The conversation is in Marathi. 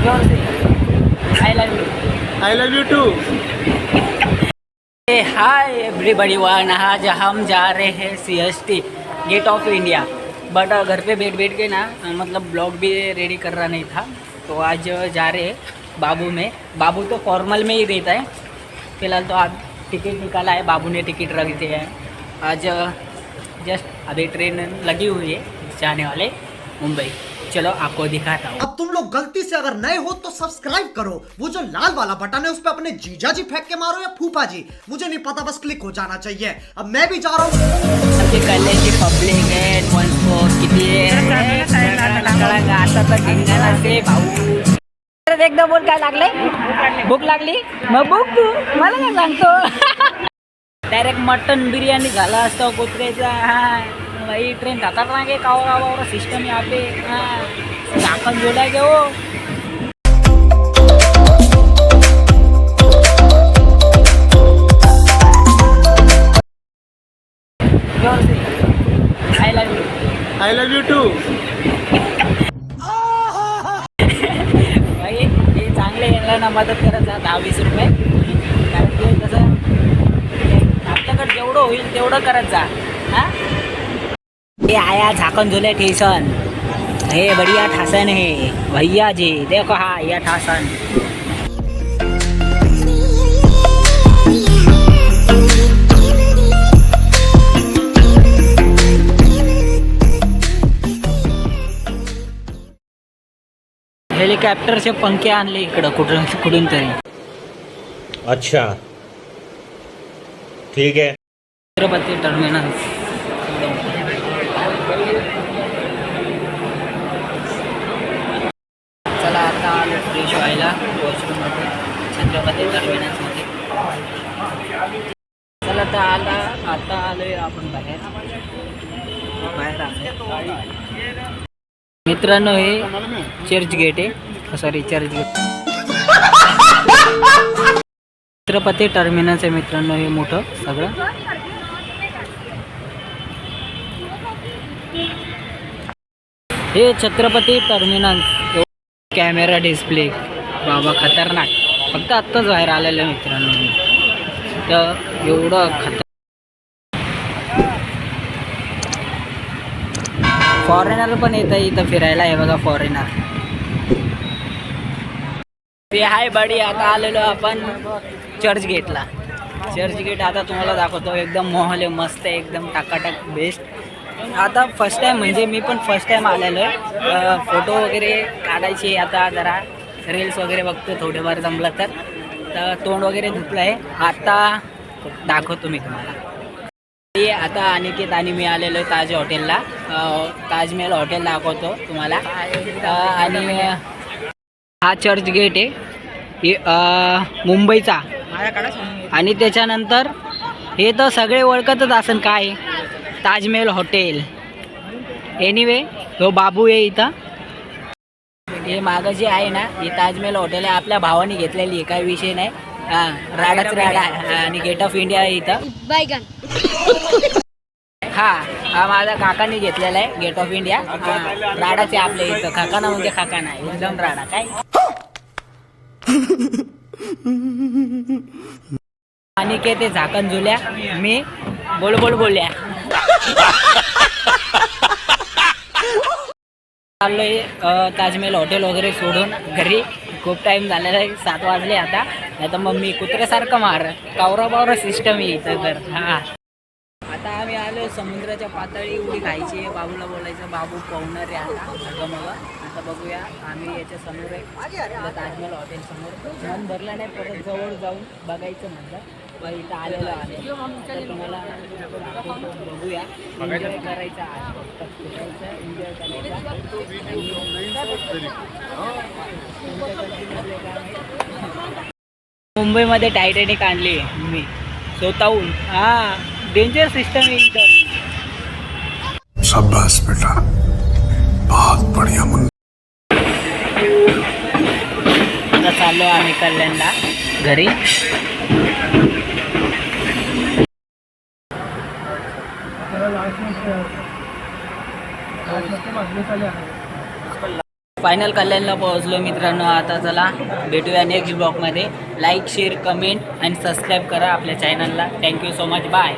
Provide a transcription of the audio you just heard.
I love you too. Hi everybody one, आज हम जा रहे हैं CST gate of India. But घर पे बैठ के ना मतलब ब्लॉग भी रेडी कर रहा नहीं था, तो आज जा रहे हैं बाबू में। बाबू तो फॉर्मल में ही रहता है फिलहाल, तो आज टिकट निकाला है, बाबू ने टिकट रख दिया है। आज जस्ट अभी ट्रेन लगी हुई है जाने वाले मुंबई। चलो आपको दिखाता हूँ। अब तुम लोग गलती से अगर नए हो तो सब्सक्राइब करो, वो जो लाल वाला बटन है उस पे अपने जीजा जी फेंक के मारो या फूफा जी, मुझे नहीं पता, बस क्लिक हो जाना चाहिए। अब मैं भी जा रहा हूँ। अभी कॉलेज पब्लिक है ट्रांसपोर्ट किती आहे आता तर धिंगाणा से भाऊ एकदा बोल काय लागले, भूक लागली मग भूक मला काय सांगतो डायरेक्ट मटन बिर्याणी झाला असतो कुत्र्याचा। भाई ट्रेन खतरनाक मागे कावरा सिस्टम यहाँ पे। झाकण जोड़ा के वो I love you too. भाई हे चांगले यांना ना मदत करत जा 10-20 रुपये, कारण की कसं आपल्याकडे जेवढं होईल तेवढं करत जा। हाँ ये आया झाकण झोले ठेसन, हे बढ़िया ठासन है भैया जी, देखो हाँ यह ठासन। हेलिकॉप्टरचे पंखे आणले इकडं कुठून तरी। अच्छा ठीक है। छत्रपती टर्मिनस चला आता आलो फ्रेश व्हायला वॉशरूममध्ये छत्रपती टर्मिनसमध्ये। चला आता आलोय आपण बाहेर आलो। मित्रांनो हे चर्च गेट आहे, sorry church gate Chhatrapati terminus आहे मित्रांनो, हे मोठं सगळं। हे छत्रपती टर्मिनस कॅमेरा डिस्प्ले बाबा खतरनाक, फक्त आत्ताच बाहेर आलेलं आहे मित्रांनो, तर एवढं खतर। फॉरेनर पण येतं इथं फिरायला, आहे बघा फॉरेनर ते हाय बडी। आता आलेलो आपण चर्च गेटला। चर्च गेट आता तुम्हाला दाखवतो, एकदम मोहल आहे, मस्त आहे, एकदम टाकाटाक बेस्ट। आता फर्स्ट टाइम म्हणजे मी पण फर्स्ट टाइम आलेलो आहे, फोटो वगैरे काढायचे, आता जरा रील्स वगैरे बघतो थोडेफार जमलं तर तोंड वगैरे धुतलं आहे, आता दाखवतो मी तुम्हाला। आता अनिकेत आणि मी आलेलो आहे ताज हॉटेलला, ताजमहल हॉटेल दाखवतो तुम्हाला। आणि हा चर्च गेट आहे मुंबईचा, आणि त्याच्यानंतर हे तर सगळे ओळखतच असेल काय, ताजमहल हॉटेल। एनिवे तो बाबू आहे इथं, हे मागं जे आहे ना हे ताजमहल हॉटेल आहे, आपल्या भावाने घेतलेली आहे, काही विषय नाही। हां राडाच राडा, आणि गेट ऑफ इंडिया आहे इथं हा माझ्या काकाने घेतलेला आहे गेट ऑफ इंडिया। राडाचे आपल्या इथं, खाकाना म्हणजे खाकाना, एकदम राडा काय। आणि के ते झाकण झुल्या, मी बोलल्या चाललोय ताजमहल हॉटेल वगैरे सोडून घरी। खूप टाईम झालेला आहे, 7 वाजले आता, नाही तर मग मी कुत्र्यासारखं कावरा सिस्टम आहे इथं तर। हां आता आम्ही आलो समुद्राच्या पातळी, उडी खायची, बाबूला बोलायचं, बाबू पाहुणार आहे आता मग। आता बघूया, आम्ही याच्या समोर आहे ताजमहल हॉटेल समोर, मन भरला नाही, परत जवळ जाऊन बघायचं म्हटलं, मग इथं आलेलं आहे तर तुम्हाला बघूया, एन्जॉय करायचा, एन्जॉय करायचा। मुंबईमध्ये टायटॅनिक आणली मी स्वतःहून, डेंजर सिस्टम है इधर। शाबाश बेटा, बहुत बढ़िया मुन्ना। आता चाललो आम्ही कल्याणला घरी। फायनल कल्याणला पोहोचलो मित्रांनो. आता चला भेटूया नेक्स्ट ब्लॉगमध्ये. लाईक शेअर कमेंट आणि सबस्क्राईब करा आपल्या चॅनलला. Thank you so much. बाय.